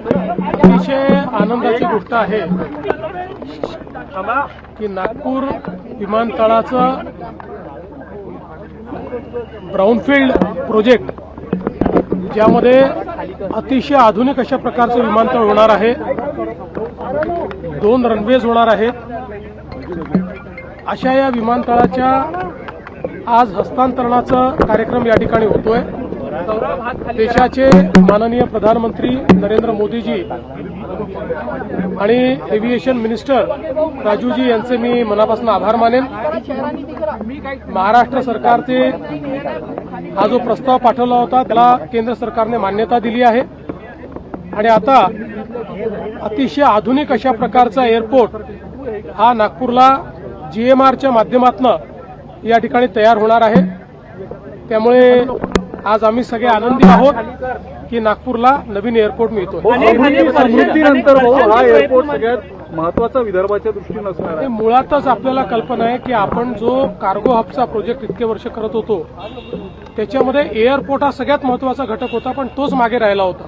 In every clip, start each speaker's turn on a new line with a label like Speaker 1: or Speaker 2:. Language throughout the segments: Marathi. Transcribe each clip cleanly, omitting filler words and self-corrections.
Speaker 1: अतिशय आनंदाची गोष्ट आहे की नागपूर विमानतळाचं ब्राउनफील्ड प्रोजेक्ट ज्यामध्ये अतिशय आधुनिक अशा प्रकारचं विमानतळ होणार आहे, 2 रनवेज होणार आहेत, अशा या विमानतळाच्या आज हस्तांतरणाचा कार्यक्रम या ठिकाणी होतोय। देशाचे माननीय प्रधानमंत्री नरेंद्र मोदीजी आणि एव्हिएशन मिनिस्टर राजूजी यांचे मी मनापासून आभार मानेन। महाराष्ट्र सरकारचे हा जो प्रस्ताव पाठवला होता त्याला केंद्र सरकारने मान्यता दिली आहे आणि आता अतिशय आधुनिक अशा प्रकारचा एअरपोर्ट हा नागपूरला GMRच्या माध्यमातून या ठिकाणी तयार होणार आहे। त्यामुळे आज आम्ही सगळे आनंदी आहोत की नागपूरला नवीन एअरपोर्ट मिळतो।
Speaker 2: समृद्धीनंतर हा एअरपोर्ट सगळ्यात महत्त्वाचा विदर्भाच्या दृष्टीने असणार आहे।
Speaker 1: मुळातच आपल्याला कल्पना आहे की आपण जो कार्गो हबचा प्रोजेक्ट इतके वर्ष करत होतो त्याच्यामध्ये एअरपोर्ट हा सगळ्यात महत्त्वाचा घटक होता, पण तोच मागे राहिला होता।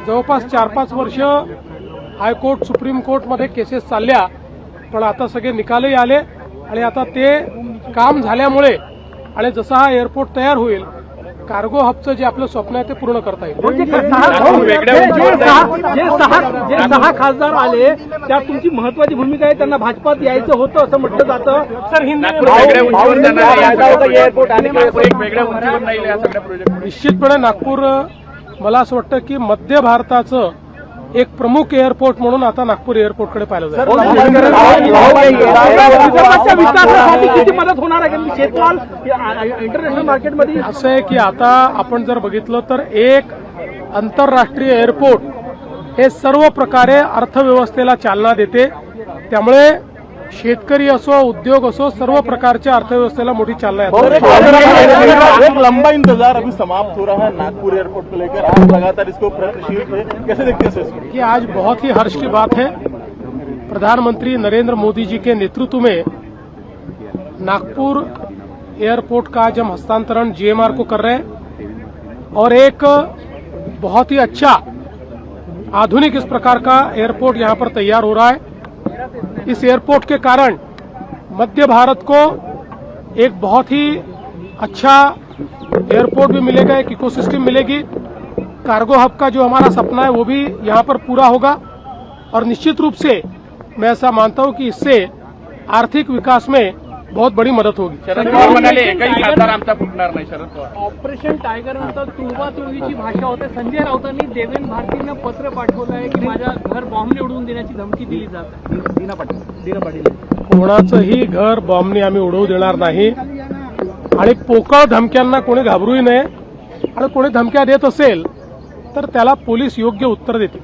Speaker 1: जवळपास 4-5 वर्ष हायकोर्ट सुप्रीम कोर्टमध्ये केसेस चालल्या, पण आता सगळे निकालही आले आणि आता ते काम झाल्यामुळे आणि जसा हा एअरपोर्ट तयार होईल कार्गो हबचं जे आपलं स्वप्न आहे ते पूर्ण करता येईल।
Speaker 2: जे 6 खासदार आले त्यात तुमची महत्त्वाची भूमिका आहे, त्यांना भाजपात यायचं होतं असं म्हटलं जातं। सर
Speaker 1: निश्चितपणे नागपूर मला असं वाटतं की मध्य भारताचं एक प्रमुख एअरपोर्ट म्हणून आता नागपूर एअरपोर्टकडे पाहिलं जाईल।
Speaker 2: विकासासाठी किती मदत होणार आहे शेतमाल इंटरनॅशनल मार्केटमध्ये?
Speaker 1: असं आहे की आता आपण जर बघितलं तर एक आंतरराष्ट्रीय एअरपोर्ट हे सर्व प्रकारे अर्थव्यवस्थेला चालना देते, त्यामुळे शेतकरी असो उद्योग असो सर्व प्रकारच्या अर्थव्यवस्थेला मोठी चालना है।
Speaker 3: एक लंबा इंतजार अभी समाप्त हो रहा है नागपुर एयरपोर्ट को लेकर, आप लगातार इसको प्रगतिशील थे, कैसे देखते हैं?
Speaker 1: कि आज बहुत ही हर्ष की बात है, प्रधानमंत्री नरेंद्र मोदी जी के नेतृत्व में नागपुर एयरपोर्ट का आज हम हस्तांतरण GMR को कर रहे हैं और एक बहुत ही अच्छा आधुनिक इस प्रकार का एयरपोर्ट यहां पर तैयार हो रहा है। इस एयरपोर्ट के कारण मध्य भारत को एक बहुत ही अच्छा एयरपोर्ट भी मिलेगा, एक इकोसिस्टम मिलेगी। कार्गो हब का जो हमारा सपना है वो भी यहां पर पूरा होगा और निश्चित रूप से मैं ऐसा मानता हूं कि इससे आर्थिक विकास में बहुत बड़ी मदत होगी।
Speaker 4: शरद पवार म्हणाले एकही खासदार आमचा फुटणार नाही। शरद पवार
Speaker 5: ऑपरेशन टायगर नंतर तुळवातुळवीची भाषा होते। संजय राऊतांनी देवेंद्र भारतींना पत्र पाठवलं आहे की माझ्या घर बॉम्बने उडवून देण्याची धमकी दिली जात आहे। दीना पाटील
Speaker 1: कोणाचंही घर बॉम्बने आम्ही उडवू देणार नाही आणि पोकळ धमक्यांना कोणी घाबरूही नये आणि कोणी धमक्या देत असेल तर त्याला पोलीस योग्य उत्तर देतील।